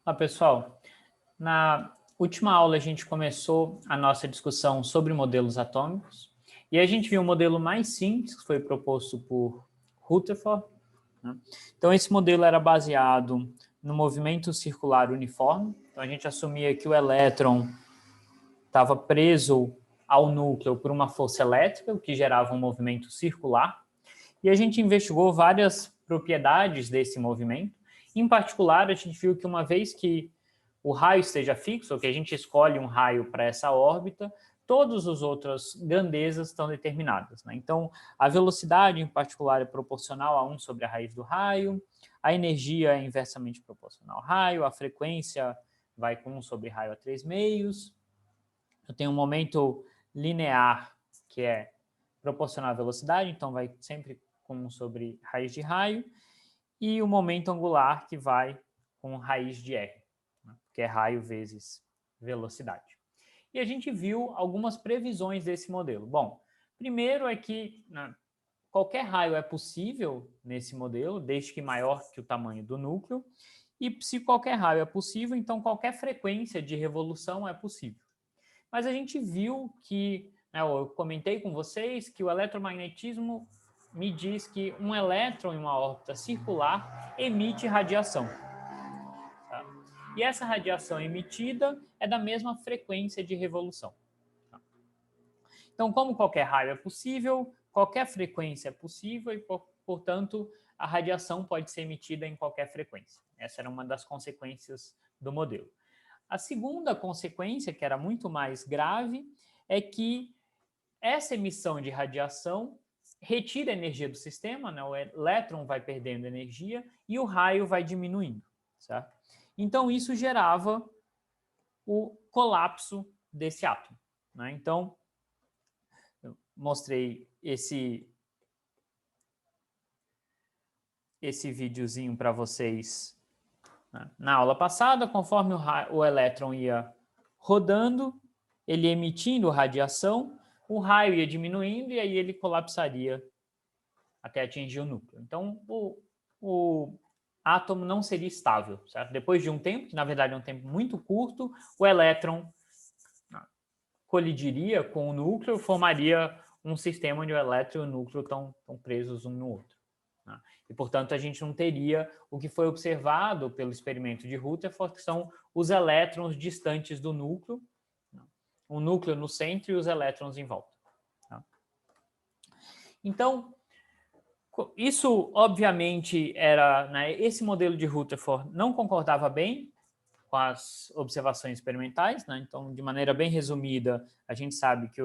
Olá, pessoal. Na última aula, a gente começou a nossa discussão sobre modelos atômicos e a gente viu um modelo mais simples, que foi proposto por Rutherford, né? Então, esse modelo era baseado no movimento circular uniforme. Então, a gente assumia que o elétron estava preso ao núcleo por uma força elétrica, o que gerava um movimento circular. E a gente investigou várias propriedades desse movimento. Em particular, a gente viu que uma vez que o raio esteja fixo, ou que a gente escolhe um raio para essa órbita, todas as outras grandezas estão determinadas, né? Então, a velocidade, em particular, é proporcional a 1 sobre a raiz do raio, a energia é inversamente proporcional ao raio, a frequência vai com 1 sobre raio a 3 meios, eu tenho um momento linear, que é proporcional à velocidade, então vai sempre com 1 sobre raiz de raio, e o momento angular, que vai com raiz de R, né, que é raio vezes velocidade. E a gente viu algumas previsões desse modelo. Bom, primeiro é que, né, qualquer raio é possível nesse modelo, desde que maior que o tamanho do núcleo, e se qualquer raio é possível, então qualquer frequência de revolução é possível. Mas a gente viu que, né, eu comentei com vocês que o eletromagnetismo me diz que um elétron em uma órbita circular emite radiação. Tá? E essa radiação emitida é da mesma frequência de revolução. Tá? Então, como qualquer raio é possível, qualquer frequência é possível e, portanto, a radiação pode ser emitida em qualquer frequência. Essa era uma das consequências do modelo. A segunda consequência, que era muito mais grave, é que essa emissão de radiação retira a energia do sistema, né? O elétron vai perdendo energia e o raio vai diminuindo, certo? Então, isso gerava o colapso desse átomo, né? Então, eu mostrei esse videozinho para vocês, né, na aula passada. Conforme o elétron ia rodando, ele emitindo radiação, o raio ia diminuindo e aí ele colapsaria até atingir o núcleo. Então, o átomo não seria estável, certo? Depois de um tempo, que na verdade é um tempo muito curto, o elétron colidiria com o núcleo, formaria um sistema onde o elétron e o núcleo estão presos um no outro, né? E, portanto, a gente não teria o que foi observado pelo experimento de Rutherford, que são os elétrons distantes do núcleo, né? O núcleo no centro e os elétrons em volta, tá? Então, isso, obviamente, era, né, esse modelo de Rutherford não concordava bem com as observações experimentais, né? Então, de maneira bem resumida, a gente sabe que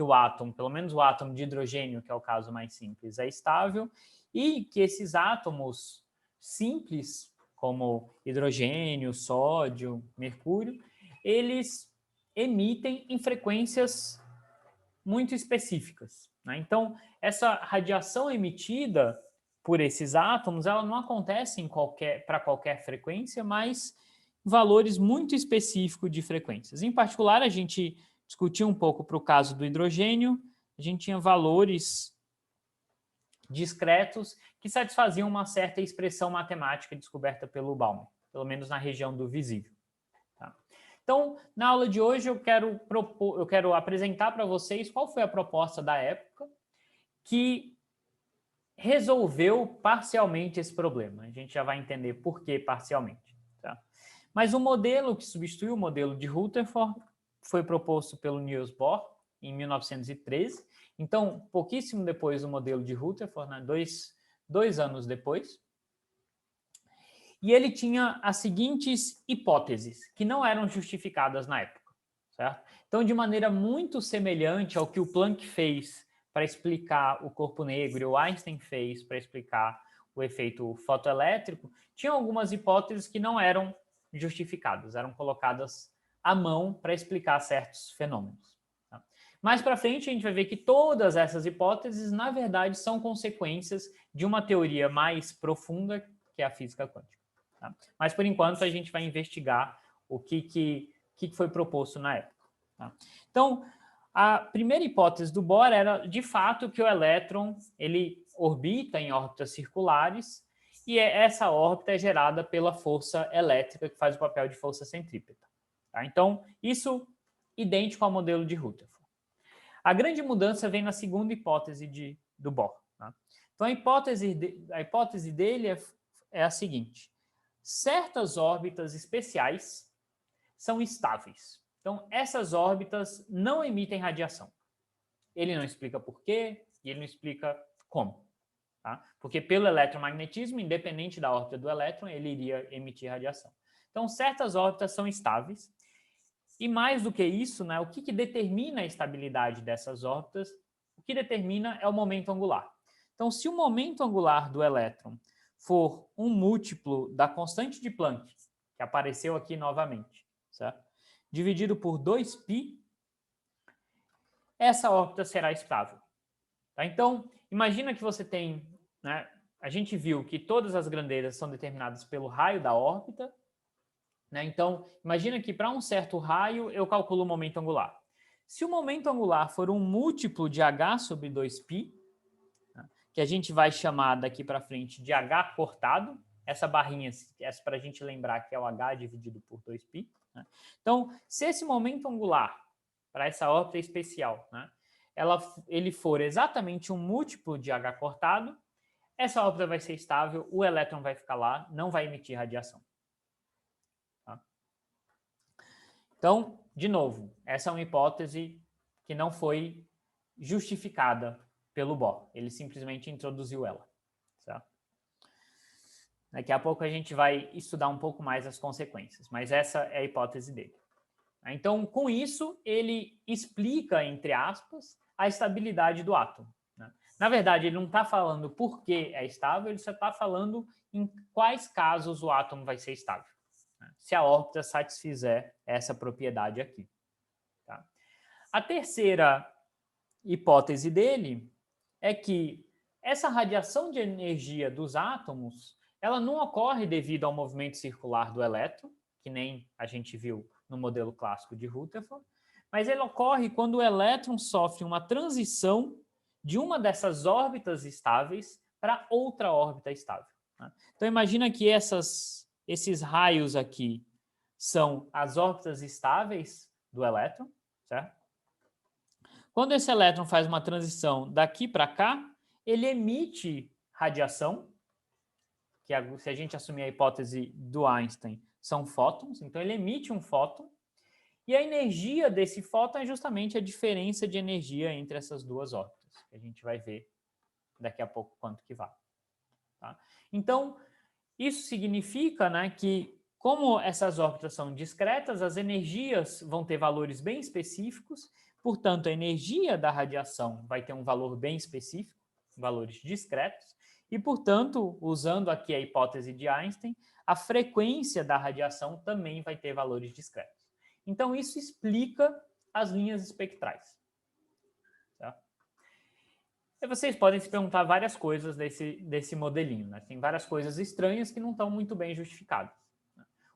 o átomo, pelo menos o átomo de hidrogênio, que é o caso mais simples, é estável, e que esses átomos simples, como hidrogênio, sódio, mercúrio, eles emitem em frequências muito específicas, né? Então, essa radiação emitida por esses átomos, ela não acontece para qualquer frequência, mas valores muito específicos de frequências. Em particular, a gente discutiu um pouco para o caso do hidrogênio, a gente tinha valores discretos que satisfaziam uma certa expressão matemática descoberta pelo Bauman, pelo menos na região do visível. Tá? Então, na aula de hoje, eu quero apresentar para vocês qual foi a proposta da época que resolveu parcialmente esse problema. A gente já vai entender por que parcialmente. Tá? Mas o modelo que substituiu o modelo de Rutherford foi proposto pelo Niels Bohr em 1913. Então, pouquíssimo depois do modelo de Rutherford, né? dois anos depois. E ele tinha as seguintes hipóteses, que não eram justificadas na época, certo? Então, de maneira muito semelhante ao que o Planck fez para explicar o corpo negro e o Einstein fez para explicar o efeito fotoelétrico, tinha algumas hipóteses que não eram justificadas, eram colocadas à mão para explicar certos fenômenos. Tá? Mais para frente, a gente vai ver que todas essas hipóteses, na verdade, são consequências de uma teoria mais profunda, que é a física quântica. Tá? Mas, por enquanto, a gente vai investigar o que foi proposto na época. Tá? Então, a primeira hipótese do Bohr era, de fato, que o elétron ele orbita em órbitas circulares e essa órbita é gerada pela força elétrica que faz o papel de força centrípeta. Tá? Então, isso idêntico ao modelo de Rutherford. A grande mudança vem na segunda hipótese do Bohr. Tá? Então, a hipótese dele é a seguinte: certas órbitas especiais são estáveis. Então, essas órbitas não emitem radiação. Ele não explica por quê e ele não explica como. Tá? Porque pelo eletromagnetismo, independente da órbita do elétron, ele iria emitir radiação. Então, certas órbitas são estáveis. E mais do que isso, né, o que determina a estabilidade dessas órbitas? O que determina é o momento angular. Então, se o momento angular do elétron for um múltiplo da constante de Planck, que apareceu aqui novamente, certo? Dividido por 2π, essa órbita será estável. Tá? Então, imagina que você tem, né, a gente viu que todas as grandezas são determinadas pelo raio da órbita, né? Então, imagina que para um certo raio eu calculo o momento angular. Se o momento angular for um múltiplo de h sobre 2π, né, que a gente vai chamar daqui para frente de h cortado, essa barrinha é para a gente lembrar que é o h dividido por 2π. Né? Então, se esse momento angular para essa órbita especial, né, ele for exatamente um múltiplo de h cortado, essa órbita vai ser estável, o elétron vai ficar lá, não vai emitir radiação. Tá? Então, de novo, essa é uma hipótese que não foi justificada pelo Bohr. Ele simplesmente introduziu ela. Certo? Daqui a pouco a gente vai estudar um pouco mais as consequências, mas essa é a hipótese dele. Então, com isso, ele explica, entre aspas, a estabilidade do átomo. Né? Na verdade, ele não está falando por que é estável, ele só está falando em quais casos o átomo vai ser estável. Né? Se a órbita satisfizer essa propriedade aqui. Tá? A terceira hipótese dele é que essa radiação de energia dos átomos, ela não ocorre devido ao movimento circular do elétron, que nem a gente viu no modelo clássico de Rutherford, mas ele ocorre quando o elétron sofre uma transição de uma dessas órbitas estáveis para outra órbita estável. Né? Então imagina que esses raios aqui são as órbitas estáveis do elétron, certo? Quando esse elétron faz uma transição daqui para cá, ele emite radiação, que se a gente assumir a hipótese do Einstein, são fótons, então ele emite um fóton, e a energia desse fóton é justamente a diferença de energia entre essas duas órbitas, que a gente vai ver daqui a pouco quanto que vale. Tá? Então, isso significa, né, que como essas órbitas são discretas, as energias vão ter valores bem específicos, portanto, a energia da radiação vai ter um valor bem específico, valores discretos, e, portanto, usando aqui a hipótese de Einstein, a frequência da radiação também vai ter valores discretos. Então, isso explica as linhas espectrais. Tá? E vocês podem se perguntar várias coisas desse modelinho. Né? Tem várias coisas estranhas que não estão muito bem justificadas.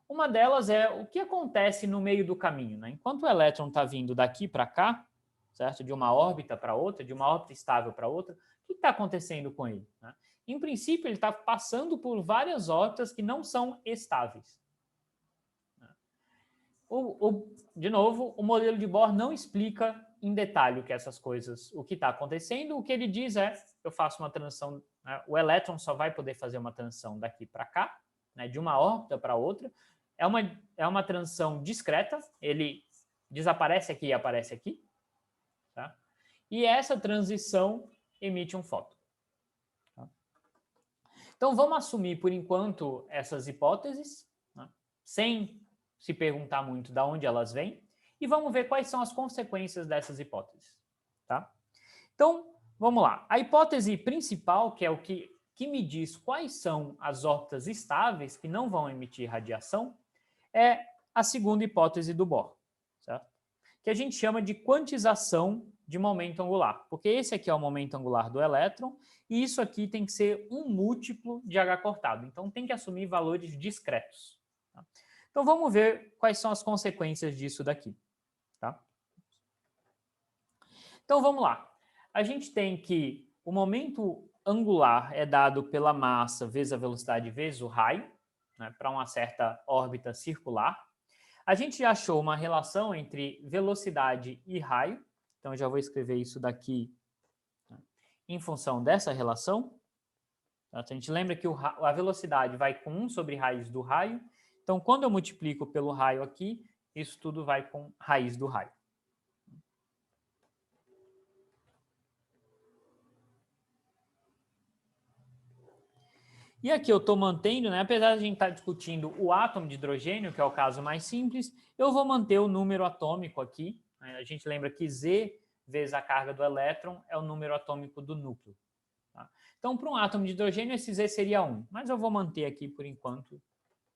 Uma delas é o que acontece no meio do caminho. Né? Enquanto o elétron está vindo daqui para cá, certo? De uma órbita para outra, de uma órbita estável para outra, o que está acontecendo com ele? Né? Em princípio, ele está passando por várias órbitas que não são estáveis. De novo, o modelo de Bohr não explica em detalhe o que essas coisas, o que está acontecendo. O que ele diz é, eu faço uma transição, né, o elétron só vai poder fazer uma transição daqui para cá, né, de uma órbita para outra. É uma transição discreta, ele desaparece aqui e aparece aqui. Tá? E essa transição emite um fóton. Tá? Então, vamos assumir, por enquanto, essas hipóteses, né, sem se perguntar muito de onde elas vêm, e vamos ver quais são as consequências dessas hipóteses. Tá? Então, vamos lá. A hipótese principal, que é o que me diz quais são as órbitas estáveis que não vão emitir radiação, é a segunda hipótese do Bohr, certo? Que a gente chama de quantização de momento angular, porque esse aqui é o momento angular do elétron, e isso aqui tem que ser um múltiplo de h cortado, então tem que assumir valores discretos. Tá? Então vamos ver quais são as consequências disso daqui. Tá? Então vamos lá. A gente tem que o momento angular é dado pela massa vezes a velocidade vezes o raio, né, para uma certa órbita circular. A gente já achou uma relação entre velocidade e raio, então eu já vou escrever isso daqui, né, em função dessa relação. Então, a gente lembra que a velocidade vai com 1 sobre raiz do raio, então quando eu multiplico pelo raio aqui, isso tudo vai com raiz do raio. E aqui eu estou mantendo, né, apesar de a gente estar discutindo o átomo de hidrogênio, que é o caso mais simples, eu vou manter o número atômico aqui. Né? A gente lembra que Z vezes a carga do elétron é o número atômico do núcleo. Tá? Então, para um átomo de hidrogênio, esse Z seria 1, mas eu vou manter aqui por enquanto,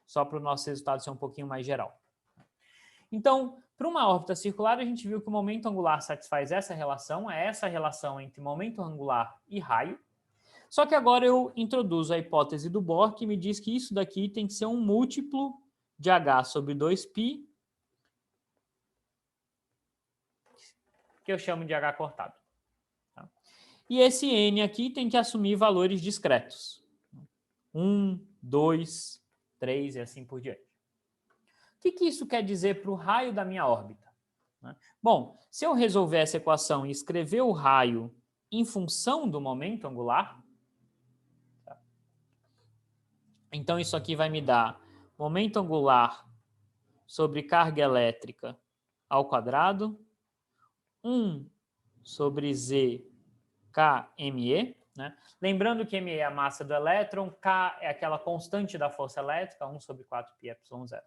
só para o nosso resultado ser um pouquinho mais geral. Então, para uma órbita circular, a gente viu que o momento angular satisfaz essa relação, é essa relação entre momento angular e raio. Só que agora eu introduzo a hipótese do Bohr, que me diz que isso daqui tem que ser um múltiplo de H sobre 2π, que eu chamo de H cortado. Tá? E esse N aqui tem que assumir valores discretos. 1, 2, 3 e assim por diante. O que isso quer dizer para o raio da minha órbita? Bom, se eu resolver essa equação e escrever o raio em função do momento angular, então isso aqui vai me dar momento angular sobre carga elétrica ao quadrado, 1 sobre Z kMe, né? Lembrando que ME é a massa do elétron, K é aquela constante da força elétrica, 1 sobre 4πε0.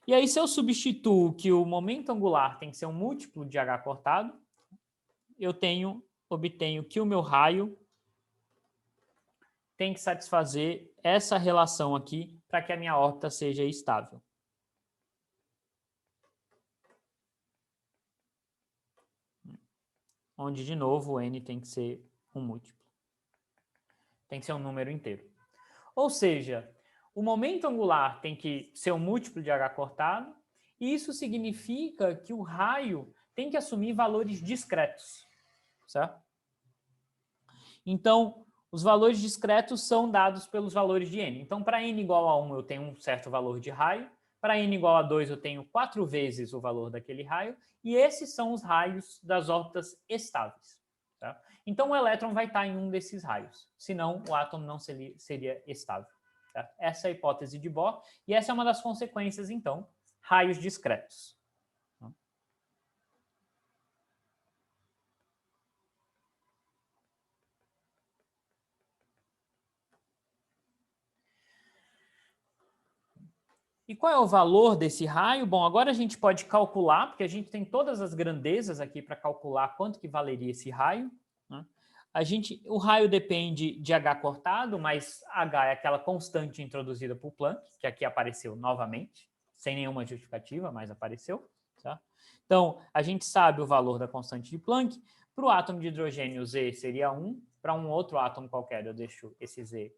E aí, se eu substituo que o momento angular tem que ser um múltiplo de H cortado, eu obtenho que o meu raio tem que satisfazer essa relação aqui para que a minha órbita seja estável. Onde, de novo, o N tem que ser um múltiplo. Tem que ser um número inteiro. Ou seja, o momento angular tem que ser um múltiplo de H cortado, e isso significa que o raio tem que assumir valores discretos, certo? Então, os valores discretos são dados pelos valores de N. Então, para N igual a 1, eu tenho um certo valor de raio, para N igual a 2, eu tenho 4 vezes o valor daquele raio, e esses são os raios das órbitas estáveis. Tá? Então, o elétron vai estar em um desses raios, senão o átomo não seria estável. Tá? Essa é a hipótese de Bohr, e essa é uma das consequências, então, raios discretos. E qual é o valor desse raio? Bom, agora a gente pode calcular, porque a gente tem todas as grandezas aqui para calcular quanto que valeria esse raio. Né? O raio depende de H cortado, mas H é aquela constante introduzida por Planck, que aqui apareceu novamente, sem nenhuma justificativa, mas apareceu. Tá? Então, a gente sabe o valor da constante de Planck. Para o átomo de hidrogênio, Z seria 1. Para um outro átomo qualquer, eu deixo esse Z,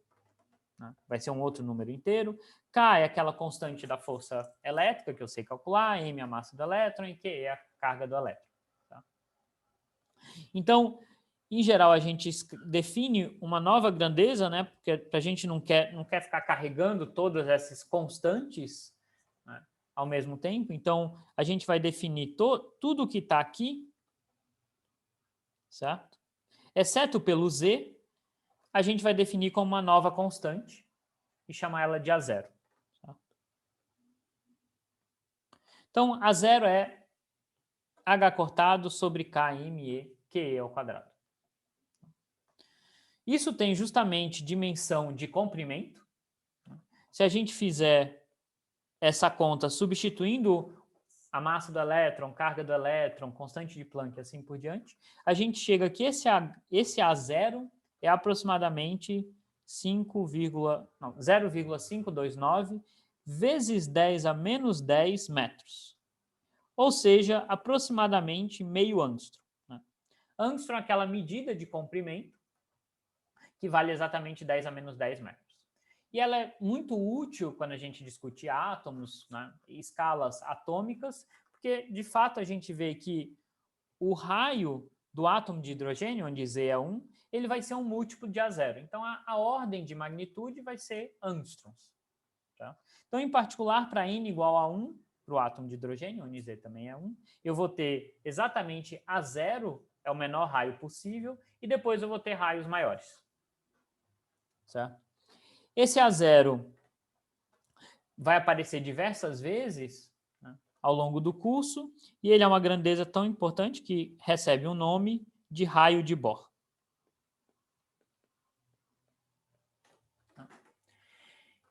né? Vai ser um outro número inteiro. K é aquela constante da força elétrica que eu sei calcular, M é a massa do elétron e Q é a carga do elétron. Tá? Então, em geral, a gente define uma nova grandeza, né? Porque a gente não quer ficar carregando todas essas constantes, né, ao mesmo tempo. Então, a gente vai definir tudo que está aqui, certo? Exceto pelo Z, a gente vai definir como uma nova constante e chamar ela de A0. Certo? Então, A0 é H cortado sobre KME, QE ao quadrado. Isso tem justamente dimensão de comprimento. Se a gente fizer essa conta substituindo a massa do elétron, carga do elétron, constante de Planck e assim por diante, a gente chega que esse A0 é aproximadamente 0,529 vezes 10 a menos 10 metros. Ou seja, aproximadamente meio angstrom. Né? Angstrom é aquela medida de comprimento que vale exatamente 10 a menos 10 metros. E ela é muito útil quando a gente discute átomos, né, escalas atômicas, porque, de fato, a gente vê que o raio do átomo de hidrogênio, onde Z é 1, ele vai ser um múltiplo de A0. Então, a ordem de magnitude vai ser angstroms. Tá? Então, em particular, para N igual a 1, para o átomo de hidrogênio, onde Z também é 1, eu vou ter exatamente A0, é o menor raio possível, e depois eu vou ter raios maiores. Certo? Esse A0 vai aparecer diversas vezes, né, ao longo do curso, e ele é uma grandeza tão importante que recebe o nome de raio de Bohr.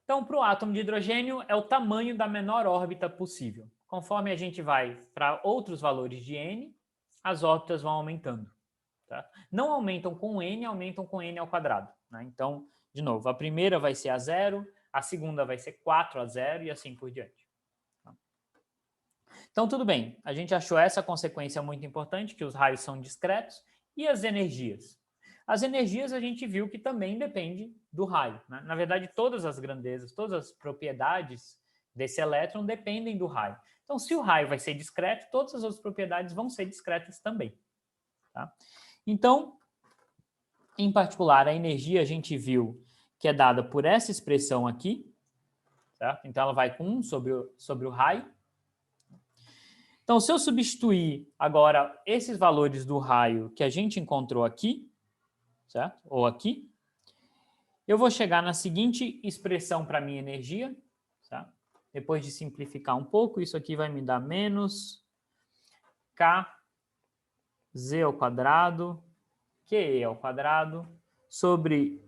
Então, para o átomo de hidrogênio, é o tamanho da menor órbita possível. Conforme a gente vai para outros valores de N, as órbitas vão aumentando. Tá? Não aumentam com N, aumentam com N ao quadrado. Né? Então, de novo, a primeira vai ser A0, a segunda vai ser 4A0 e assim por diante. Tá? Então, tudo bem. A gente achou essa consequência muito importante, que os raios são discretos, e as energias. As energias a gente viu que também depende do raio. Né? Na verdade, todas as grandezas, todas as propriedades desse elétron dependem do raio. Então, se o raio vai ser discreto, todas as outras propriedades vão ser discretas também. Tá? Então, em particular, a energia a gente viu que é dada por essa expressão aqui, certo? Então, ela vai com 1 sobre o raio. Então, se eu substituir agora esses valores do raio que a gente encontrou aqui, certo? Ou aqui, eu vou chegar na seguinte expressão para minha energia, tá? Depois de simplificar um pouco, isso aqui vai me dar menos kz ao quadrado, QE ao quadrado, sobre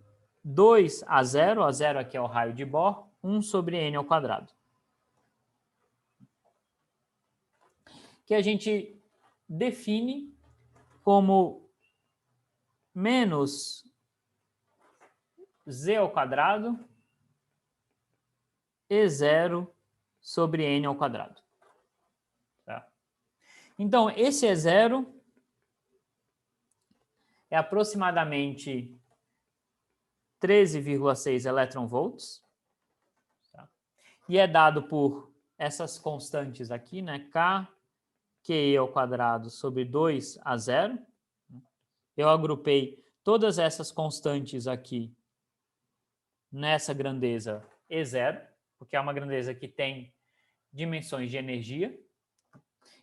2A0, A0 aqui é o raio de Bohr, 1 sobre N ao quadrado. Que a gente define como menos Z ao quadrado E0 sobre N ao quadrado. Tá? Então, esse E0 é aproximadamente 13,6 elétron-volts. Tá? E é dado por essas constantes aqui, né? K, QE ao quadrado sobre 2A0. Eu agrupei todas essas constantes aqui nessa grandeza E0, porque é uma grandeza que tem dimensões de energia.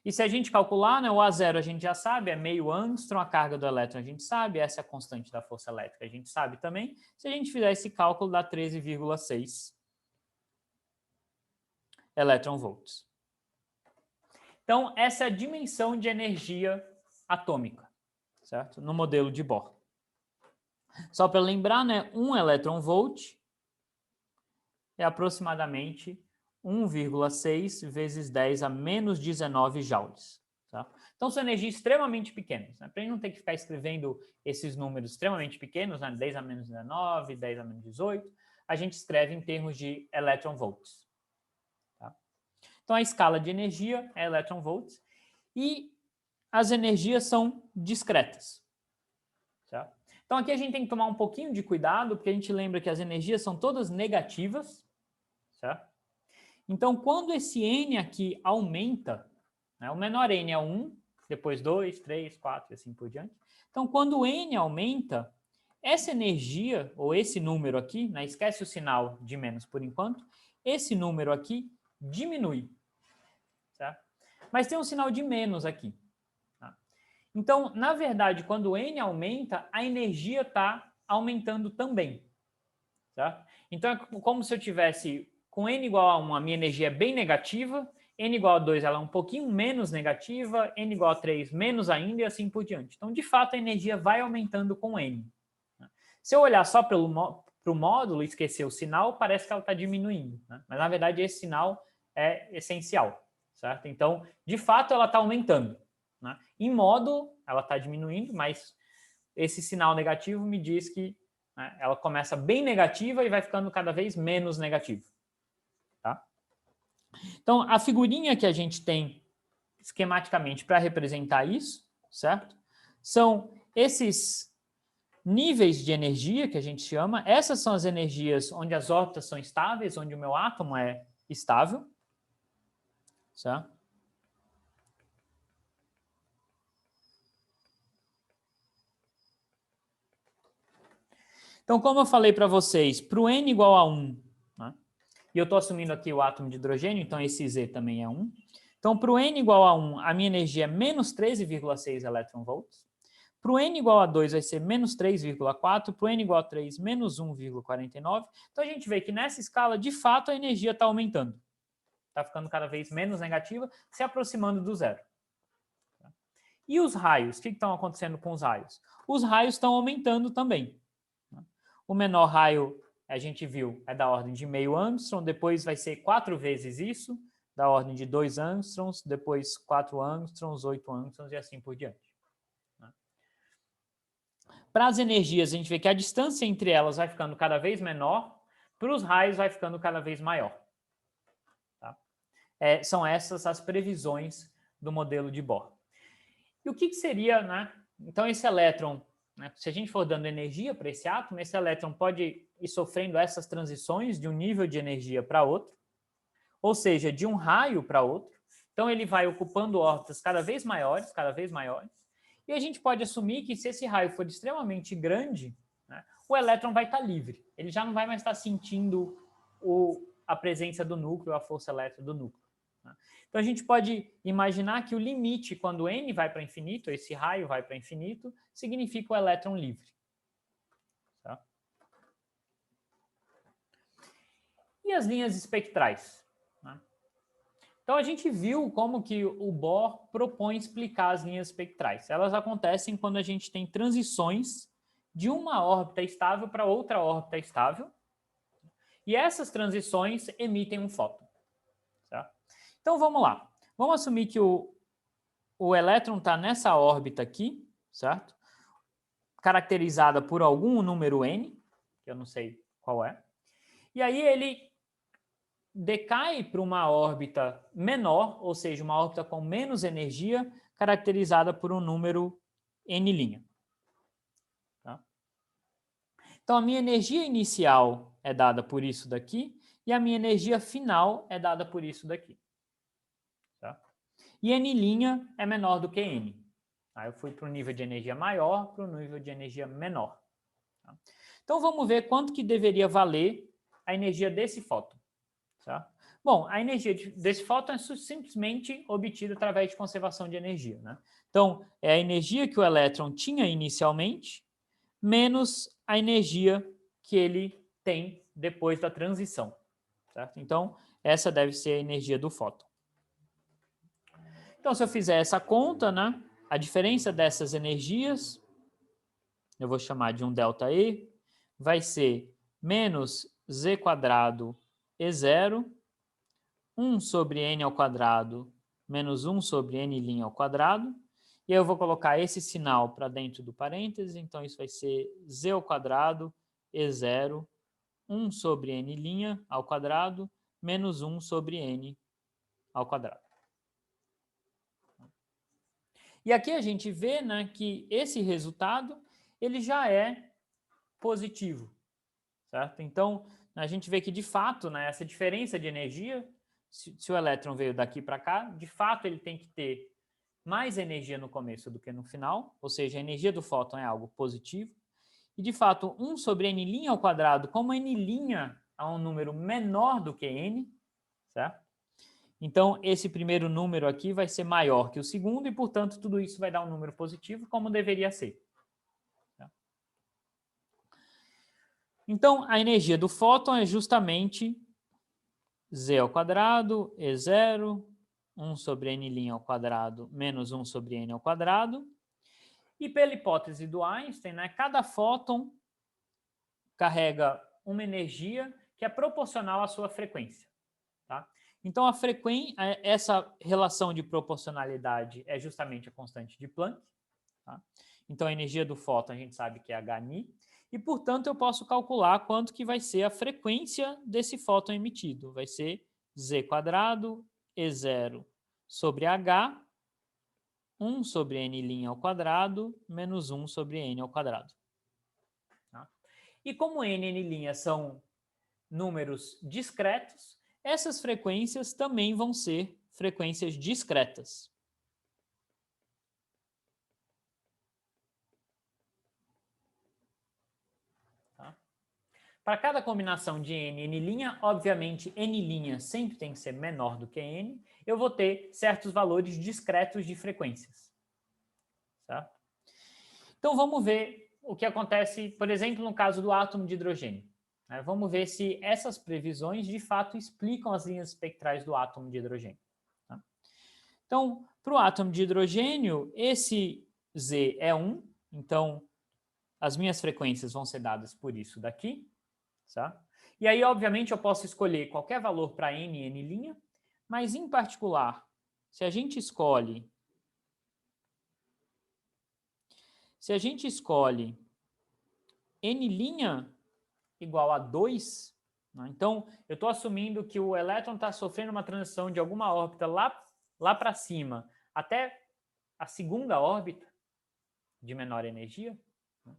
E se a gente calcular, né, o A0 a gente já sabe, é meio angstrom, a carga do elétron a gente sabe, essa é a constante da força elétrica a gente sabe também. Se a gente fizer esse cálculo, dá 13,6 elétron-volts. Então, essa é a dimensão de energia atômica, certo? No modelo de Bohr. Só para lembrar, né, 1 elétron-volt é aproximadamente 1,6 vezes 10 a menos 19 joules. Tá? Então, são energias extremamente pequenas. Né? Para a gente não ter que ficar escrevendo esses números extremamente pequenos, né? 10 a menos 19, 10 a menos 18, a gente escreve em termos de elétron-volts. Tá? Então, a escala de energia é elétron-volts e as energias são discretas. Tá? Então, aqui a gente tem que tomar um pouquinho de cuidado, porque a gente lembra que as energias são todas negativas. Certo? Então, quando esse N aqui aumenta, né, o menor N é 1, depois 2, 3, 4 e assim por diante. Então, quando o N aumenta, essa energia, ou esse número aqui, né, esquece o sinal de menos por enquanto, esse número aqui diminui. Certo? Mas tem um sinal de menos aqui. Tá? Então, na verdade, quando o N aumenta, a energia está aumentando também. Certo? Então, é como se eu tivesse com N igual a 1, a minha energia é bem negativa, N igual a 2 ela é um pouquinho menos negativa, N igual a 3 menos ainda e assim por diante. Então, de fato, a energia vai aumentando com N. Se eu olhar só para o módulo e esquecer o sinal, parece que ela está diminuindo. Né? Mas, na verdade, esse sinal é essencial. Certo? Então, de fato, ela está aumentando. Né? Em módulo, ela está diminuindo, mas esse sinal negativo me diz que, né, ela começa bem negativa e vai ficando cada vez menos negativa. Tá? Então, a figurinha que a gente tem esquematicamente para representar isso, certo? São esses níveis de energia que a gente chama. Essas são as energias onde as órbitas são estáveis, onde o meu átomo é estável. Certo? Então, como eu falei para vocês, para o N igual a 1, né? E eu estou assumindo aqui o átomo de hidrogênio, então esse Z também é 1. Então, para o N igual a 1, a minha energia é menos 13,6 elétron-volts. Para o N igual a 2 vai ser menos 3,4, para o N igual a 3, menos 1,49. Então, a gente vê que nessa escala, de fato, a energia está aumentando. Está ficando cada vez menos negativa, se aproximando do zero. E os raios? O que estão acontecendo com os raios? Os raios estão aumentando também. O menor raio, a gente viu, é da ordem de meio Angstrom, depois vai ser 4 vezes isso, da ordem de 2 Angstroms, depois 4 Angstroms, 8 Angstroms e assim por diante. Para as energias, a gente vê que a distância entre elas vai ficando cada vez menor, para os raios vai ficando cada vez maior. Tá? São essas as previsões do modelo de Bohr. E o que seria, né? Então, esse elétron, né, se a gente for dando energia para esse átomo, esse elétron pode ir sofrendo essas transições de um nível de energia para outro, ou seja, de um raio para outro. Então, ele vai ocupando órbitas cada vez maiores, e a gente pode assumir que se esse raio for extremamente grande, né, o elétron vai estar livre. Ele já não vai mais estar sentindo a presença do núcleo, a força elétrica do núcleo. Então, a gente pode imaginar que o limite, quando n vai para infinito, esse raio vai para infinito, significa o elétron livre. Tá? E as linhas espectrais? Né? Então, a gente viu como que o Bohr propõe explicar as linhas espectrais. Elas acontecem quando a gente tem transições de uma órbita estável para outra órbita estável, e essas transições emitem um fóton. Tá? Então, vamos lá. Vamos assumir que o elétron está nessa órbita aqui, certo? Caracterizada por algum número n, que eu não sei qual é. E aí ele decai para uma órbita menor, ou seja, uma órbita com menos energia, caracterizada por um número n'. Tá? Então, a minha energia inicial é dada por isso daqui, e a minha energia final é dada por isso daqui. Tá? E n' é menor do que n. Aí eu fui para o nível de energia maior, para o nível de energia menor. Tá? Então, vamos ver quanto que deveria valer a energia desse fóton. Tá? Bom, a energia desse fóton é simplesmente obtida através de conservação de energia. Né? Então, é a energia que o elétron tinha inicialmente, menos a energia que ele tem depois da transição. Certo? Então, essa deve ser a energia do fóton. Então, se eu fizer essa conta, né, a diferença dessas energias, eu vou chamar de um ΔE, vai ser menos z quadrado E0, 1 sobre n ao quadrado, menos 1 sobre n' ao quadrado, e aí eu vou colocar esse sinal para dentro do parêntese, então isso vai ser z ao quadrado E0, 1 sobre n' ao quadrado, menos 1 sobre n ao quadrado. E aqui a gente vê, né, que esse resultado ele já é positivo, certo? Então, a gente vê que, de fato, né, essa diferença de energia, se o elétron veio daqui para cá, de fato ele tem que ter mais energia no começo do que no final, ou seja, a energia do fóton é algo positivo. E, de fato, 1 sobre n' ao quadrado, como n' é um número menor do que n, certo? Então, esse primeiro número aqui vai ser maior que o segundo e, portanto, tudo isso vai dar um número positivo, como deveria ser. Então, a energia do fóton é justamente z ao quadrado, E0, 1 sobre n' ao quadrado, menos 1 sobre n ao quadrado. E pela hipótese do Einstein, né, cada fóton carrega uma energia que é proporcional à sua frequência. Tá? Então, essa relação de proporcionalidade é justamente a constante de Planck. Tá? Então, a energia do fóton a gente sabe que é hν, e, portanto, eu posso calcular quanto que vai ser a frequência desse fóton emitido. Vai ser z quadrado E0 sobre h, 1 sobre n' ao quadrado, menos 1 sobre n ao quadrado. Tá? E como n e n' são números discretos, essas frequências também vão ser frequências discretas. Tá? Para cada combinação de N e N', obviamente N' sempre tem que ser menor do que N, eu vou ter certos valores discretos de frequências. Certo? Então vamos ver o que acontece, por exemplo, no caso do átomo de hidrogênio. Vamos ver se essas previsões de fato explicam as linhas espectrais do átomo de hidrogênio. Tá? Então, para o átomo de hidrogênio, esse Z é 1, então as minhas frequências vão ser dadas por isso daqui. Tá? E aí, obviamente, eu posso escolher qualquer valor para N e N', mas em particular, se a gente escolhe N' igual a 2, né? Então eu estou assumindo que o elétron está sofrendo uma transição de alguma órbita lá para cima até a segunda órbita de menor energia, né? Ou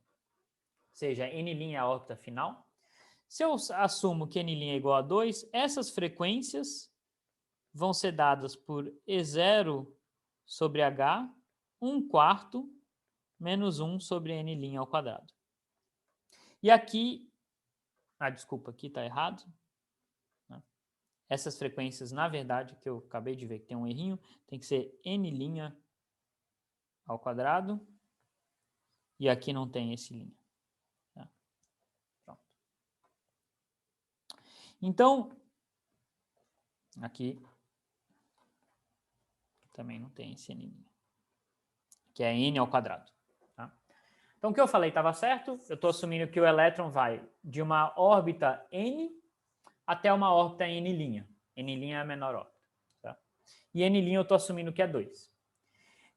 seja, N' é a órbita final. Se eu assumo que N' é igual a 2, essas frequências vão ser dadas por E0 sobre H, 1/4 menos 1 sobre N' ao quadrado. E aqui, desculpa, aqui está errado. Né? Essas frequências, na verdade, que eu acabei de ver que tem um errinho, tem que ser N' ao quadrado. E aqui não tem esse linha. Tá? Pronto. Então, aqui também não tem esse N', que é N ao quadrado. Tá? Então, o que eu falei estava certo. Eu estou assumindo que o elétron vai de uma órbita N até uma órbita N'. N' é a menor órbita. Tá? E N' eu estou assumindo que é 2.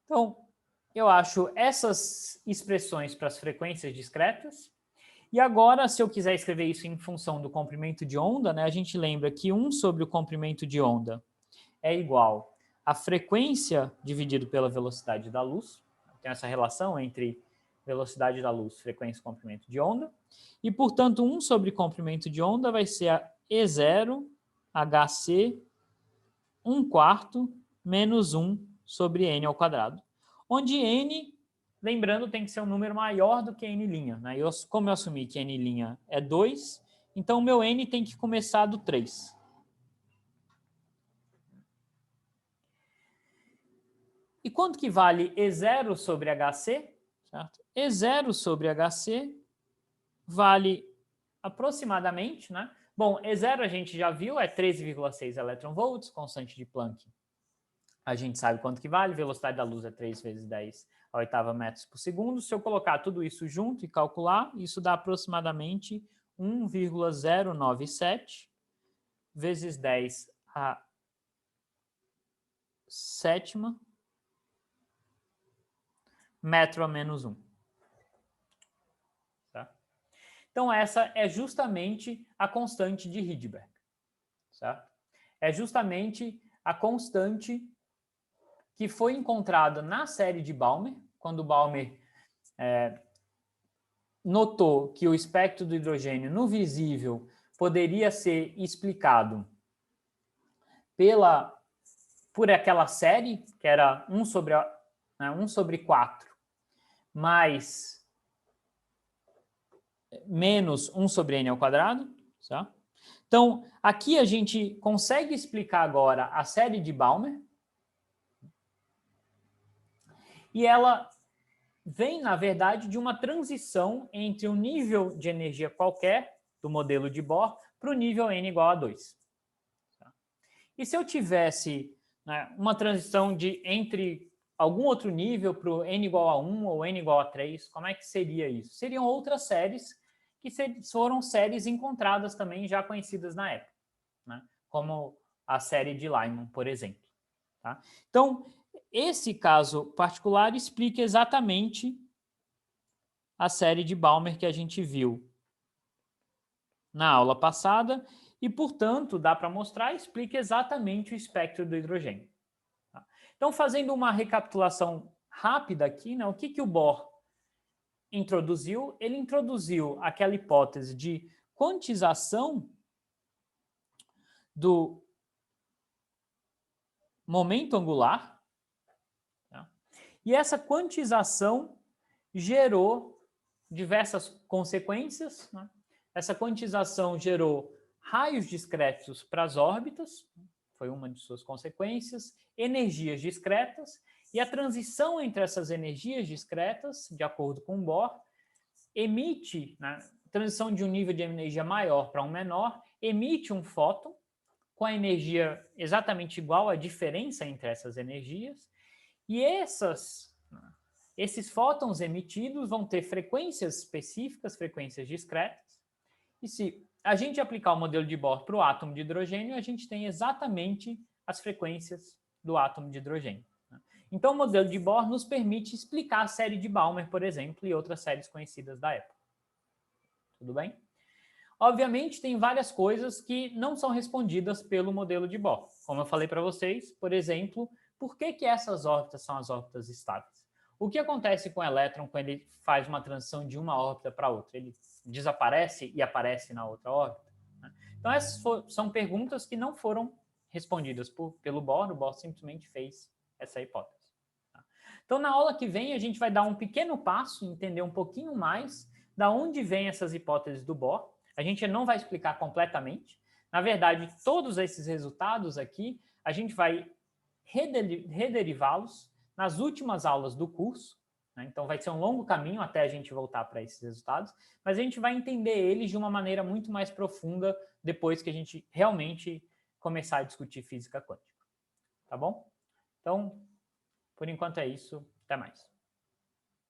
Então, eu acho essas expressões para as frequências discretas. E agora, se eu quiser escrever isso em função do comprimento de onda, né, a gente lembra que 1 sobre o comprimento de onda é igual a frequência dividido pela velocidade da luz. Tem essa relação entre velocidade da luz, frequência e comprimento de onda. E, portanto, 1 sobre comprimento de onda vai ser a E0 HC 1/4 menos 1 sobre N ao quadrado. Onde N, lembrando, tem que ser um número maior do que N'. Né? Como eu assumi que N' é 2, então o meu N tem que começar do 3. E quanto que vale E0 sobre HC? Certo? E0 sobre HC vale aproximadamente, né? Bom, E0 a gente já viu, é 13,6 eletronvolts, constante de Planck. A gente sabe quanto que vale, velocidade da luz é 3 vezes 10 a oitava metros por segundo. Se eu colocar tudo isso junto e calcular, isso dá aproximadamente 1,097 vezes 10 a sétima metro a menos 1. Tá? Então, essa é justamente a constante de Rydberg. Certo? É justamente a constante que foi encontrada na série de Balmer, quando Balmer notou que o espectro do hidrogênio no visível poderia ser explicado por aquela série, que era 1 sobre 4 mais menos 1 sobre n ao quadrado. Tá? Então, aqui a gente consegue explicar agora a série de Balmer. E ela vem, na verdade, de uma transição entre um nível de energia qualquer, do modelo de Bohr, para o nível n igual a 2. E se eu tivesse, né, uma transição entre algum outro nível para o n igual a 1 ou n igual a 3, como é que seria isso? Seriam outras séries que foram séries encontradas também, já conhecidas na época, né? Como a série de Lyman, por exemplo. Tá? Então, esse caso particular explica exatamente a série de Balmer que a gente viu na aula passada e, portanto, dá para mostrar, explica exatamente o espectro do hidrogênio. Tá? Então, fazendo uma recapitulação rápida aqui, né, o que o Bohr introduziu? Ele introduziu aquela hipótese de quantização do momento angular, tá? E essa quantização gerou diversas consequências, né? Essa quantização gerou raios discretos para as órbitas, foi uma de suas consequências, energias discretas, e a transição entre essas energias discretas, de acordo com Bohr, emite, né, transição de um nível de energia maior para um menor, emite um fóton com a energia exatamente igual à diferença entre essas energias, e esses fótons emitidos vão ter frequências específicas, frequências discretas, e se a gente aplicar o modelo de Bohr para o átomo de hidrogênio, a gente tem exatamente as frequências do átomo de hidrogênio. Então, o modelo de Bohr nos permite explicar a série de Balmer, por exemplo, e outras séries conhecidas da época. Tudo bem? Obviamente, tem várias coisas que não são respondidas pelo modelo de Bohr. Como eu falei para vocês, por exemplo, por que essas órbitas são as órbitas estáveis? O que acontece com o elétron quando ele faz uma transição de uma órbita para outra? Ele desaparece e aparece na outra órbita? Então, essas são perguntas que não foram respondidas pelo Bohr. O Bohr simplesmente fez essa hipótese. Então, na aula que vem, a gente vai dar um pequeno passo, entender um pouquinho mais da onde vêm essas hipóteses do Bohr. A gente não vai explicar completamente. Na verdade, todos esses resultados aqui, a gente vai rederivá-los nas últimas aulas do curso, né? Então, vai ser um longo caminho até a gente voltar para esses resultados, mas a gente vai entender eles de uma maneira muito mais profunda depois que a gente realmente começar a discutir física quântica. Tá bom? Então, por enquanto é isso. Até mais.